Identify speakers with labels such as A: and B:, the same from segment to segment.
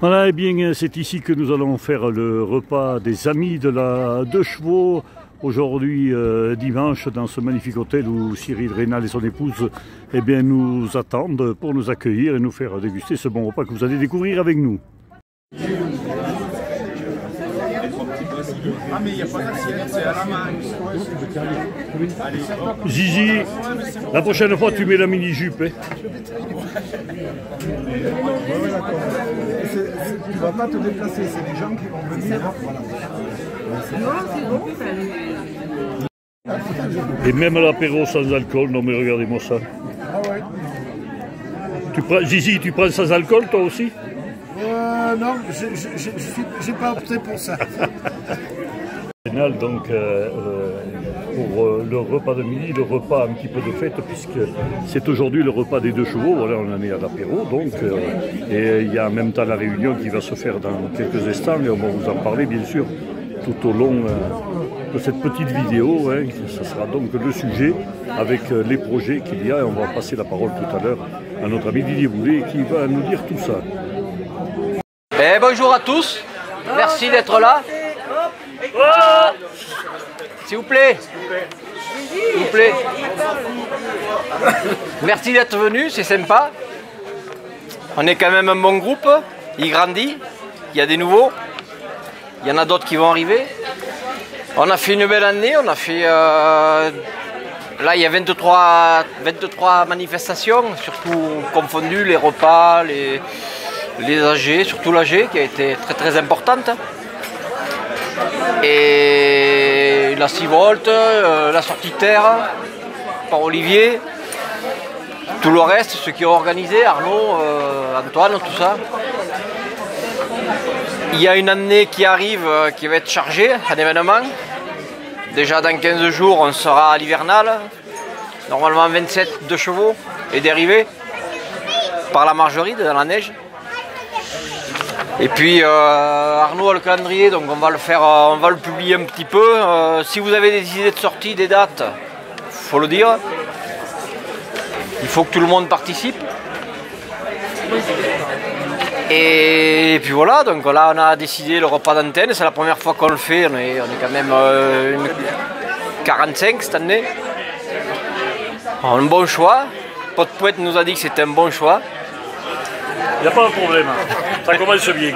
A: Voilà, et bien c'est ici que nous allons faire le repas des amis de la Deux Chevaux. Aujourd'hui dimanche, dans ce magnifique hôtel où Cyril Rénal et son épouse nous attendent pour nous accueillir et nous faire déguster ce bon repas que vous allez découvrir avec nous. Zizi, la prochaine fois tu mets la mini-jupe. Hein.
B: Tu vas pas te déplacer, c'est les gens qui vont venir. Voilà.
A: Et même l'apéro sans alcool, non mais regardez-moi ça.
B: Ah ouais.
A: Zizi, tu prends sans alcool toi aussi?
B: Non, j'ai pas opté pour ça.
A: Donc pour le repas de midi, le repas un petit peu de fête, puisque c'est aujourd'hui le repas des Deux Chevaux. Voilà, on en est à l'apéro, donc et il y a en même temps la réunion qui va se faire dans quelques instants, et on va vous en parler bien sûr tout au long de cette petite vidéo. Hein. Ce sera donc le sujet avec les projets qu'il y a, et on va passer la parole tout à l'heure à notre ami Didier Boulet qui va nous dire tout ça.
C: Et bonjour à tous, merci d'être là. S'il vous plaît. S'il vous plaît. Merci d'être venu, c'est sympa. On est quand même un bon groupe, il grandit, il y a des nouveaux, il y en a d'autres qui vont arriver. On a fait une belle année, on a fait... là il y a 23 manifestations, surtout confondues, les repas, les AG, surtout l'AG qui a été très très importante. Et la 6 volts, la sortie de terre par Olivier, tout le reste, ceux qui ont organisé, Arnaud, Antoine, tout ça. Il y a une année qui arrive qui va être chargée, un événement. Déjà dans 15 jours, on sera à l'hivernal, normalement 27 de chevaux et dérivés par la Margeride dans la neige. Et puis Arnaud a le calendrier, donc on va le faire, on va le publier un petit peu. Si vous avez des idées de sortie, des dates, faut le dire. Il faut que tout le monde participe. Et puis voilà, donc là on a décidé le repas d'antenne, c'est la première fois qu'on le fait, on est quand même 45 cette année. Un bon choix. Pot Poète nous a dit que c'était un bon choix.
A: Il n'y a pas de problème, ça commence bien.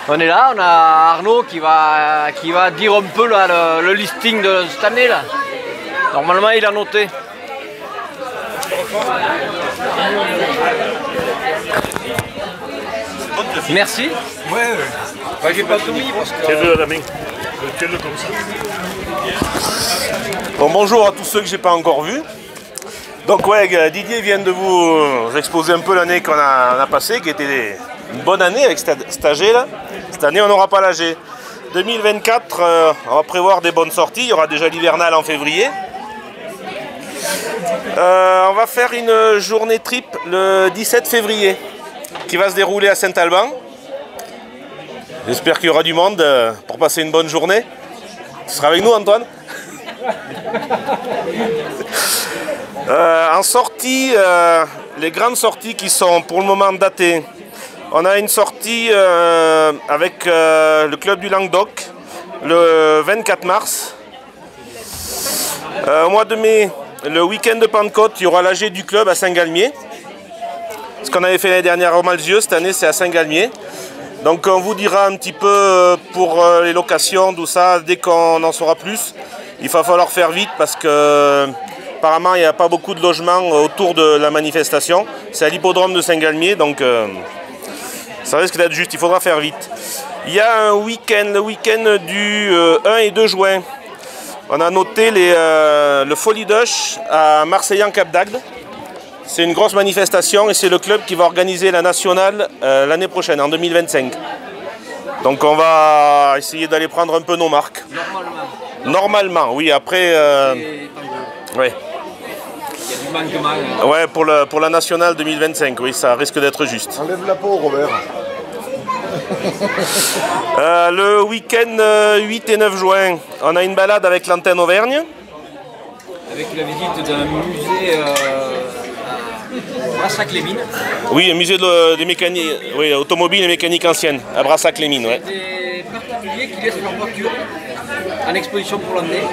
C: On est là, on a Arnaud qui va dire un peu là, le listing de cette année là. Normalement il a noté. Merci.
B: Ouais.
C: J'ai pas tout mis parce que...
A: Tiens-le à la main. Tiens-le comme ça.
D: Bon, bonjour à tous ceux que j'ai pas encore vus. Donc ouais, Didier vient de vous exposer un peu l'année qu'on a passée, qui était une bonne année avec cette AG là. Cette année on n'aura pas l'AG. 2024, on va prévoir des bonnes sorties, il y aura déjà l'hivernal en février. On va faire une journée trip le 17 février, qui va se dérouler à Saint-Alban. J'espère qu'il y aura du monde pour passer une bonne journée. Tu seras avec nous Antoine? En sortie, les grandes sorties qui sont pour le moment datées, on a une sortie avec le club du Languedoc le 24 mars. Au mois de mai, le week-end de Pentecôte, il y aura l'AG du club à Saint-Galmier. Ce qu'on avait fait l'année dernière au Malzieu, cette année c'est à Saint-Galmier. Donc on vous dira un petit peu pour les locations, tout ça, dès qu'on en saura plus. Il va falloir faire vite parce que apparemment il n'y a pas beaucoup de logements autour de la manifestation. C'est à l'hippodrome de Saint-Galmier, donc ça risque d'être juste, il faudra faire vite. Il y a un week-end, le week-end du 1 et 2 juin. On a noté le Folie Dush à Marseillan-Cap d'Agde. C'est une grosse manifestation et c'est le club qui va organiser la nationale l'année prochaine, en 2025. Donc on va essayer d'aller prendre un peu nos marques. Normalement, oui, après... ouais. Ouais, pour la nationale 2025, oui, ça risque d'être juste.
B: Enlève la peau, Robert.
D: Le week-end 8 et 9 juin, on a une balade avec l'antenne Auvergne.
C: Avec la visite d'un musée Brassac-les-Mines.
D: Oui, un musée des mécaniques, oui, automobiles et mécaniques anciennes, à Brassac-les-Mines. Ouais.
C: Des particuliers qui laissent leur voiture en exposition pour l'année.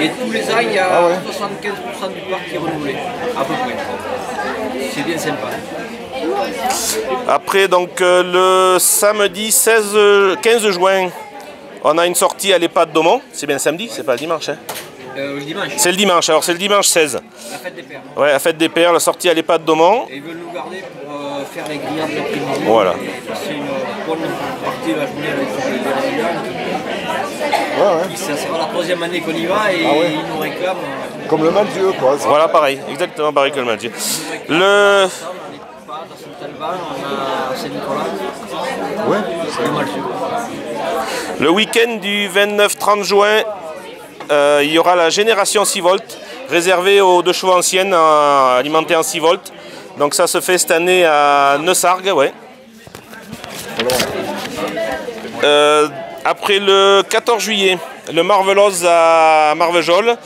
C: Et tous les ans, il y a 75% du parc qui est renouvelé, à peu près. C'est bien sympa.
D: Après, donc, le samedi 15 juin, on a une sortie à l'EHPAD d'Aumont. C'est bien samedi, c'est pas le dimanche. Hein.
C: Le dimanche.
D: C'est le dimanche, alors c'est le dimanche 16.
C: La fête des pères.
D: Ouais, la fête des pères, la sortie à l'EHPAD d'Aumont.
C: Et ils veulent nous garder pour faire les grillades l'après-midi.
D: Voilà.
C: C'est une bonne partie de la journée avec les résidents. Ça sera la troisième année qu'on y va et ils nous réclament.
B: Comme le Malzieu, quoi.
D: Voilà, pareil, exactement pareil que le match.
C: On a Saint-Alban, on a Saint-Nicolas.
B: Ouais.
C: C'est le Malzieu.
D: Le week-end du 29-30 juin, il y aura la génération 6 volts, réservée aux 2 chevaux anciennes, alimentées en 6 volts. Donc ça se fait cette année à Neussargues, ouais. Après le 14 juillet, le Marveloz à Marvejols.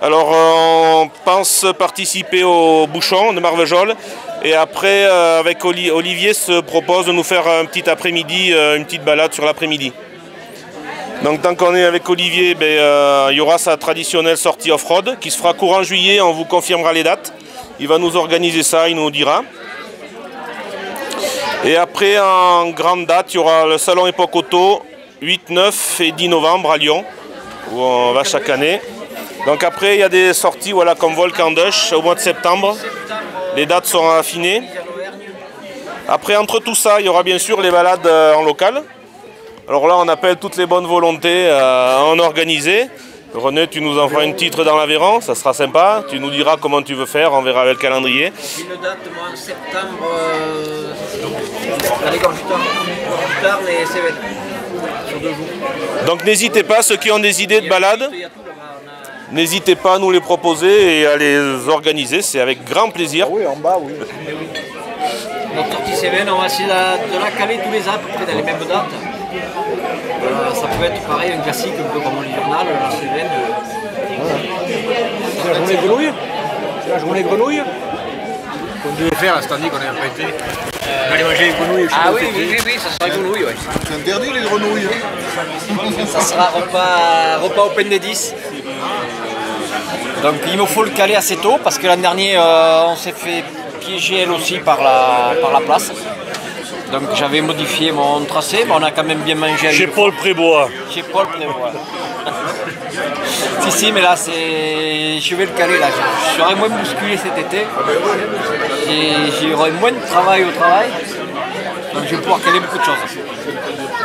D: Alors on pense participer au bouchon de Marvejols. Et après, avec Olivier, se propose de nous faire un petit après-midi, une petite balade sur l'après-midi. Donc tant qu'on est avec Olivier, il y aura sa traditionnelle sortie off-road qui se fera courant juillet, on vous confirmera les dates. Il va nous organiser ça, il nous dira. Et après, en grande date, il y aura le salon Époque Auto, 8, 9 et 10 novembre à Lyon, où on va chaque année. Donc après, il y a des sorties comme Volcan Dush au mois de septembre. Les dates seront affinées. Après, entre tout ça, il y aura bien sûr les balades en local. Alors là, on appelle toutes les bonnes volontés à en organiser. René, tu nous en feras une titre dans l'Aveyron, ça sera sympa. Tu nous diras comment tu veux faire, on verra avec le calendrier.
C: Une date, moi, en septembre, allez, Gorgitar et Cévennes, sur 2 jours.
D: Donc n'hésitez pas, ceux qui ont des idées de balades, n'hésitez pas à nous les proposer et à les organiser, c'est avec grand plaisir.
B: Oui, en bas, oui.
C: Notre sortie Cévennes, on va essayer de la caler tous les ans, à peu près dans les mêmes dates. Ça peut être pareil, un classique, un peu comme l'hivernal, la Cévennes.
E: C'est la journée grenouille. C'est la journée grenouille. Qu'on devait faire cette année qu'on n'a pas été. On allait manger les grenouilles.
C: Ah oui, ça sera grenouille, ouais.
B: C'est interdit les grenouilles.
C: Ça sera repas open des 10. Donc il me faut le caler assez tôt parce que l'an dernier on s'est fait piéger elle aussi par la place. Donc j'avais modifié mon tracé, mais on a quand même bien mangé.
A: Chez Paul Prébois.
C: Chez Paul Prébois. si, mais là je vais le caler là. Je serai moins musculé cet été. J'aurai moins de travail au travail. Donc je vais pouvoir caler beaucoup de choses.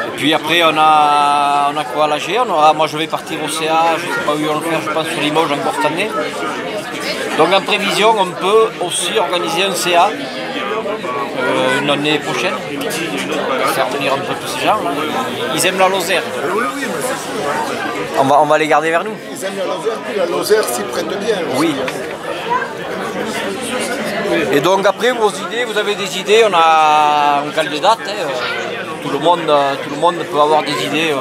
C: Et puis après on a quoi à l'AG, moi je vais partir au CA, je ne sais pas où ils vont le faire, je pense sur Limoges encore cette année. Donc en prévision on peut aussi organiser un CA une année prochaine. Faire venir un peu tous ces gens. Ils aiment la Lozère. On va les garder vers nous.
B: Ils aiment la Lozère, puis la Lozère s'y prête bien.
C: Oui. Et donc après vos idées, vous avez des idées, on cale des dates. Tout le monde peut avoir des idées.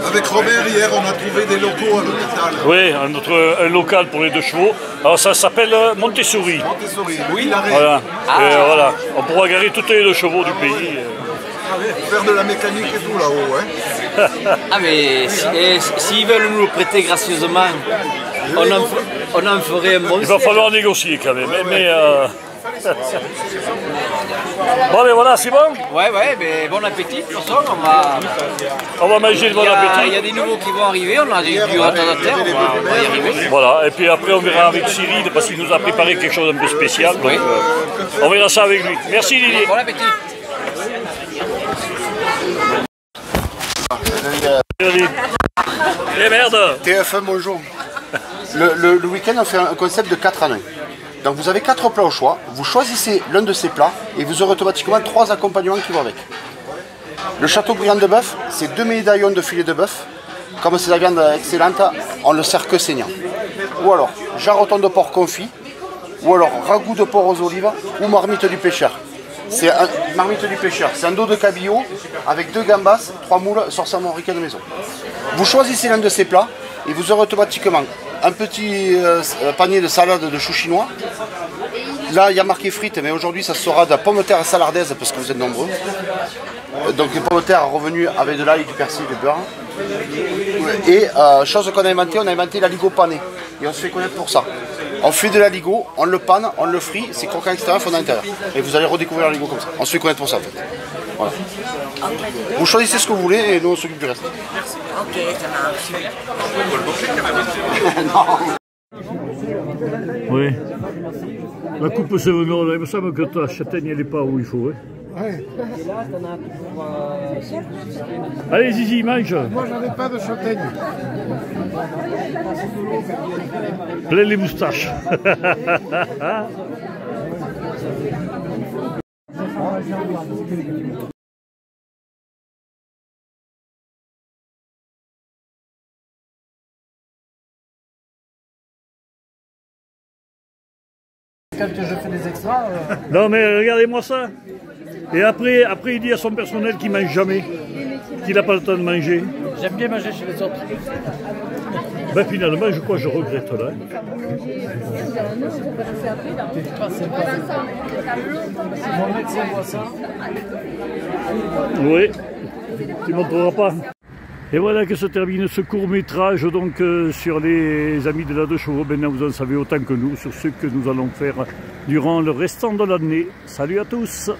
B: Avec Robert, hier, on a trouvé des locaux à l'hôpital.
A: Oui, un local pour les 2 chevaux. Alors ça s'appelle Montessori.
B: Montessori, oui.
A: Voilà. Et voilà. On pourra garer tous les 2 chevaux du pays.
B: Faire de la mécanique et tout là-haut, hein.
C: Ah mais s'ils veulent nous le prêter gracieusement, on en ferait un bon.
A: Il va falloir négocier quand même. Mais bon, mais voilà, c'est bon.
C: Ouais, mais bon appétit. De toute façon,
A: on va manger de bon appétit.
C: Il y a des nouveaux qui vont arriver, on a du retardataire, on va y arriver.
A: Voilà, et puis après on verra avec Cyril parce qu'il nous a préparé quelque chose d'un peu spécial. Donc, on verra ça avec lui. Merci Didier.
C: Bon appétit.
A: Eh merde.
F: TF1, bonjour. Le week-end, on fait un concept de 4 en 1. Donc vous avez 4 plats au choix, vous choisissez l'un de ces plats et vous aurez automatiquement 3 accompagnements qui vont avec. Le Châteaubriand de bœuf, c'est 2 médaillons de filet de bœuf. Comme c'est de la viande excellente, on le sert que saignant. Ou alors, jarreton de porc confit, ou alors ragoût de porc aux olives, ou marmite du pêcheur. C'est un marmite du pêcheur, c'est un dos de cabillaud avec 2 gambas, 3 moules, sauce américaine de maison. Vous choisissez l'un de ces plats et vous aurez automatiquement un petit panier de salade de choux chinois, Là, il y a marqué frites, mais aujourd'hui, ça sera de la pomme de terre salardaise parce que vous êtes nombreux. Donc, les pommes de terre revenues avec de l'ail, du persil, du beurre. Et chose qu'on a inventée, on a inventé l'aligot pané. Et on se fait connaître pour ça. On fait de l'aligot, on le panne, on le frit, c'est croquant extérieur, fondant intérieur. Et vous allez redécouvrir l'aligot comme ça. On se fait connaître pour ça en fait. Voilà. Vous choisissez ce que vous voulez et nous on s'occupe du reste.
G: Merci. Ok, ça marche.
A: Oui. La coupe c'est venant, il me semble que ta châtaigne elle n'est pas où il faut. Hein.
B: Ouais.
A: Allez Zizi, mange.
B: Moi j'en ai pas de châtaigne.
A: Plein les moustaches.
B: Quand je fais des extras.
A: Non mais regardez-moi ça. Et après il dit à son personnel qu'il mange jamais, qu'il n'a pas le temps de manger.
B: J'aime bien manger chez les autres.
A: Ben finalement je crois que je regrette là.
B: Mon médecin voit ça.
A: Oui, tu ne montreras pas. Et voilà que se termine ce court-métrage donc sur les amis de la 2 chevaux. Maintenant vous en savez autant que nous sur ce que nous allons faire durant le restant de l'année. Salut à tous!